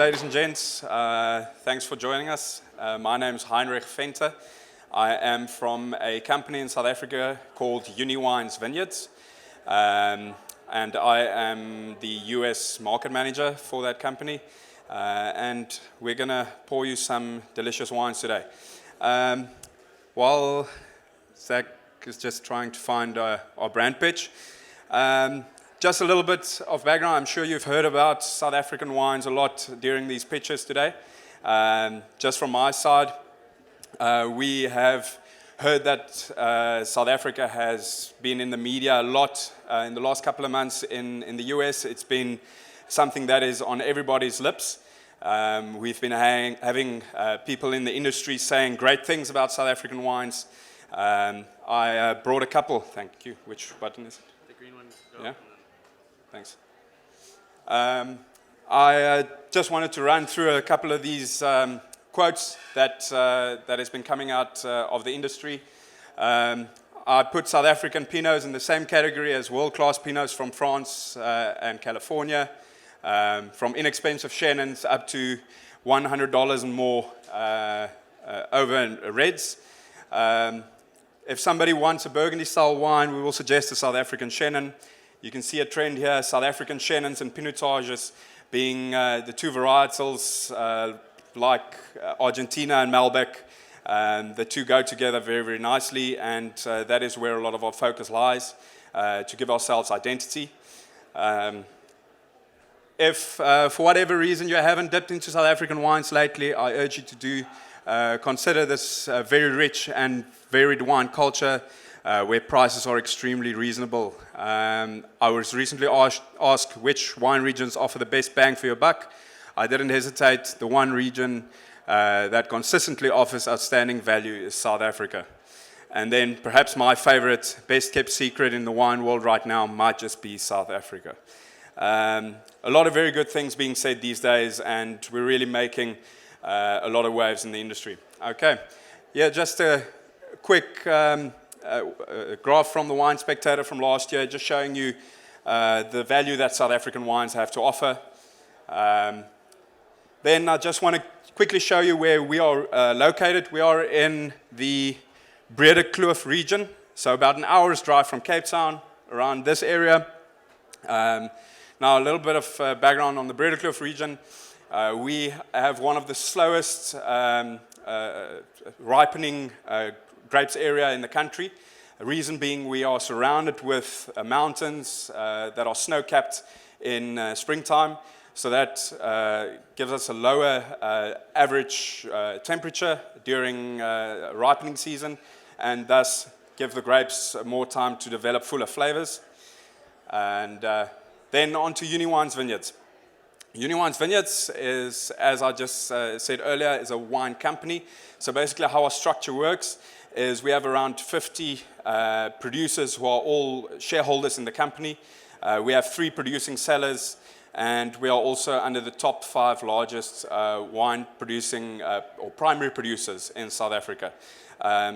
ladies and gents. Thanks for joining us. My name is Heinrich Venter. I am from a company in South Africa called uniWines Vineyards. And I am the US market manager for that company. And we're going to pour you some delicious wines today. While Zach is just trying to find our brand pitch, just a little bit of background. I'm sure you've heard about South African wines a lot during these pitches today. Just from my side, we have heard that South Africa has been in the media a lot in the last couple of months in the US. It's been something that is on everybody's lips. We've been having people in the industry saying great things about South African wines. I brought a couple. Thank you. Which button is it? The green one. Yeah. Thanks. I just wanted to run through a couple of these quotes that has been coming out of the industry. I put South African Pinots in the same category as world-class Pinots from France and California, from inexpensive Shannons up to $100 and more over in Reds. If somebody wants a Burgundy-style wine, we will suggest a South African Shannon. You can see a trend here, South African Shannons and Pinotages being the two varietals like Argentina and Malbec. The two go together very, very nicely, and that is where a lot of our focus lies, to give ourselves identity. If for whatever reason you haven't dipped into South African wines lately, I urge you to do. Consider this very rich and varied wine culture where prices are extremely reasonable. I was recently asked which wine regions offer the best bang for your buck. I didn't hesitate. The one region that consistently offers outstanding value is South Africa. And then perhaps my favorite, best kept secret in the wine world right now might just be South Africa. A lot of very good things being said these days, and we're really making a lot of waves in the industry. Okay, yeah, just a quick graph from the Wine Spectator from last year, just showing you the value that South African wines have to offer. Then I just want to quickly show you where we are located. We are in the Breede Kloof region, so about an hour's drive from Cape Town, around this area. Now a little bit of background on the Breede Kloof region. We have one of the slowest ripening grapes area in the country. The reason being we are surrounded with mountains that are snow-capped in springtime, so that gives us a lower average temperature during ripening season, and thus give the grapes more time to develop fuller flavors. And then on to uniWines Vineyards. uniWines Vineyards is, as I just said earlier, is a wine company. So basically how our structure works is we have around 50 producers who are all shareholders in the company. We have 3 producing cellars, and we are also under the top 5 largest wine producing or primary producers in South Africa.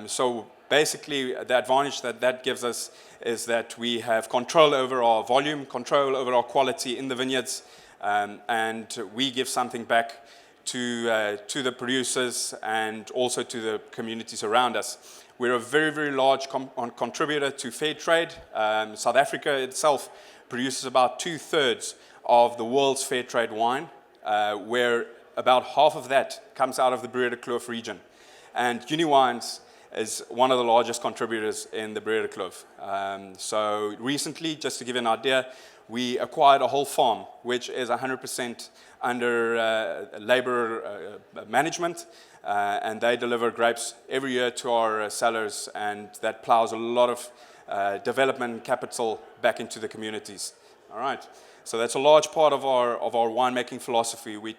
So basically the advantage that gives us is that we have control over our volume, control over our quality in the vineyards, and we give something back to the producers and also to the communities around us. We're a very, very large contributor to fair trade. South Africa itself produces about 2/3 of the world's fair trade wine, where about half of that comes out of the Breede Kloof region. And uniWines is one of the largest contributors in the Breede Kloof. So recently, just to give you an idea, we acquired a whole farm, which is 100% under labor management, and they deliver grapes every year to our cellars, and that plows a lot of development capital back into the communities. All right, so that's a large part of our winemaking philosophy. We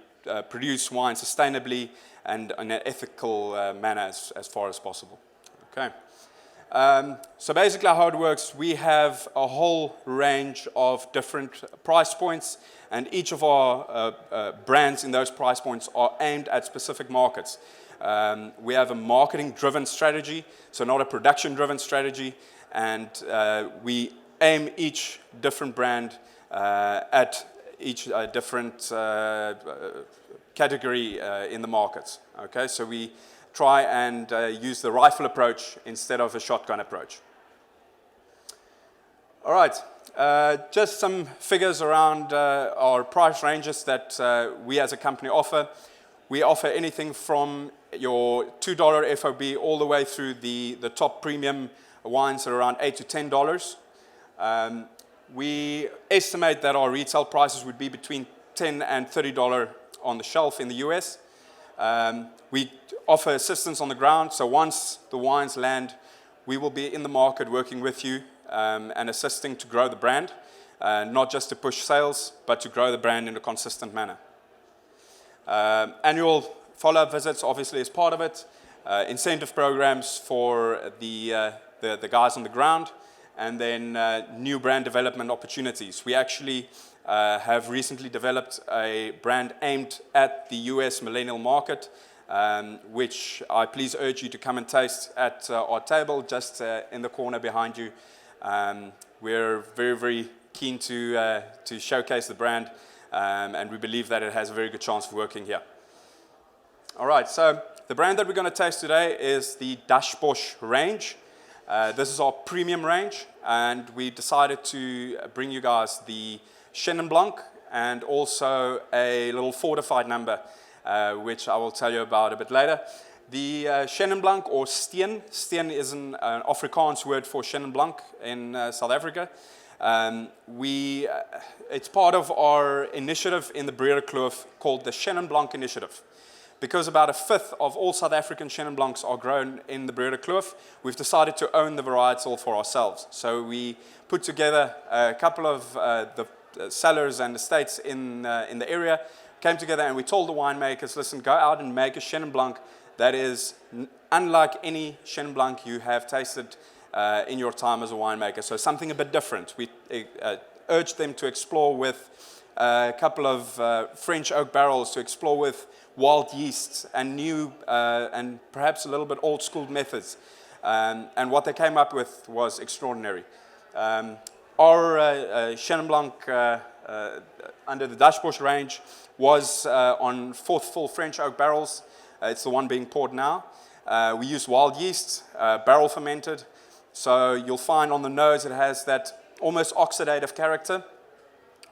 produce wine sustainably and in an ethical manner as far as possible. Okay. So basically how it works, we have a whole range of different price points, and each of our brands in those price points are aimed at specific markets. We have a marketing-driven strategy, so not a production-driven strategy, and we aim each different brand at each different category in the markets. Okay, so we try and use the rifle approach instead of a shotgun approach. All right, just some figures around our price ranges that we as a company offer. We offer anything from your $2 FOB all the way through the top premium wines at around $8 to $10. We estimate that our retail prices would be between $10 and $30 on the shelf in the US. We offer assistance on the ground, so once the wines land, we will be in the market working with you and assisting to grow the brand, not just to push sales, but to grow the brand in a consistent manner. Annual follow-up visits obviously is part of it, incentive programs for the guys on the ground, and then new brand development opportunities. We actually have recently developed a brand aimed at the US millennial market, which I please urge you to come and taste at our table just in the corner behind you. We're very, very keen to showcase the brand, and we believe that it has a very good chance of working here. All right, so the brand that we're going to taste today is the Dashbosh range. This is our premium range, and we decided to bring you guys the Chenin Blanc and also a little fortified number, which I will tell you about a bit later. The Chenin Blanc, or Steen is an Afrikaans word for Chenin Blanc in South Africa. It's part of our initiative in the Breede Kloof called the Chenin Blanc Initiative. Because about a fifth of all South African Chenin Blancs are grown in the Breede Kloof, we've decided to own the varietal for ourselves. So we put together a couple of the cellars and estates in the area, came together and we told the winemakers, listen, go out and make a Chenin Blanc that is unlike any Chenin Blanc you have tasted in your time as a winemaker. So something a bit different. We urged them to explore with a couple of French oak barrels, to explore with wild yeasts and new and perhaps a little bit old school methods. And what they came up with was extraordinary. Our Chenin Blanc under the Dashbosh range was on fourth full French oak barrels. It's the one being poured now. We use wild yeast, barrel fermented. So you'll find on the nose it has that almost oxidative character.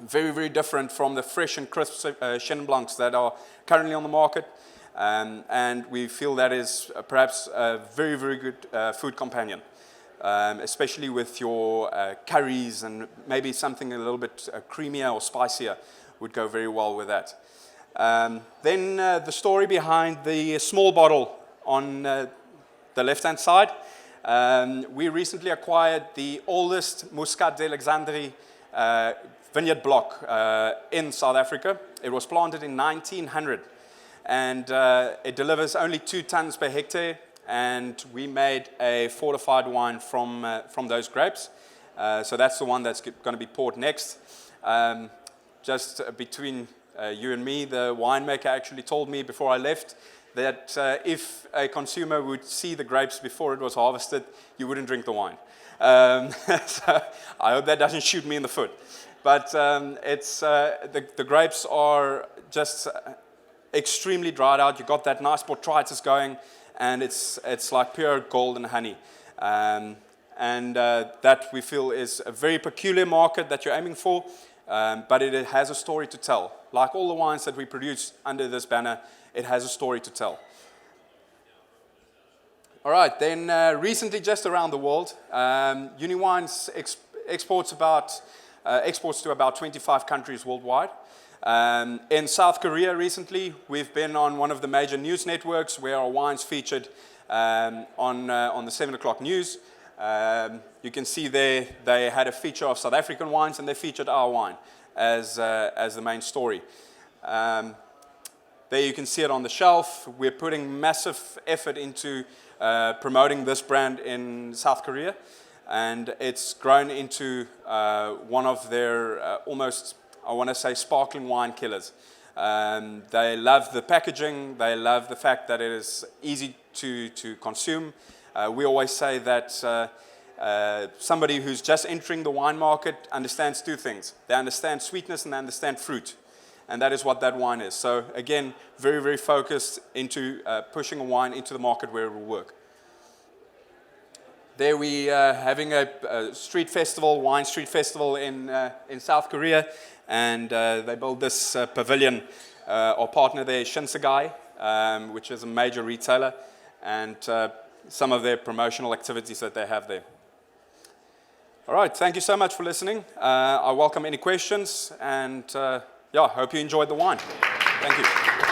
Very, very different from the fresh and crisp Chenin Blancs that are currently on the market. And we feel that is perhaps a very, very good food companion, especially with your curries, and maybe something a little bit creamier or spicier would go very well with that. Then the story behind the small bottle on the left-hand side. We recently acquired the oldest Muscat d'Alexandrie vineyard block in South Africa. It was planted in 1900, and it delivers only 2 tons per hectare, and we made a fortified wine from those grapes. So that's the one that's going to be poured next. Just between you and me, the winemaker actually told me before I left that if a consumer would see the grapes before it was harvested, you wouldn't drink the wine. So I hope that doesn't shoot me in the foot. But it's the grapes are just extremely dried out. You got that nice botrytis going, and it's like pure golden honey. And that we feel is a very peculiar market that you're aiming for, but it has a story to tell. Like all the wines that we produce under this banner, it has a story to tell. All right, then recently just around the world, uniWines exports to about 25 countries worldwide. In South Korea recently, we've been on one of the major news networks where our wines featured on the 7 o'clock news. You can see there they had a feature of South African wines, and they featured our wine as the main story. There you can see it on the shelf. We're putting massive effort into promoting this brand in South Korea, and it's grown into one of their almost, I want to say, sparkling wine killers. They love the packaging. They love the fact that it is easy to consume. We always say that somebody who's just entering the wine market understands two things. They understand sweetness and they understand fruit. And that is what that wine is. So again, very, very focused into pushing a wine into the market where it will work. There we are having a street festival, wine street festival in South Korea. And they built this pavilion. Our partner there is Shinsegai, which is a major retailer. And some of their promotional activities that they have there. All right, thank you so much for listening. I welcome any questions, and yeah, hope you enjoyed the wine. Thank you.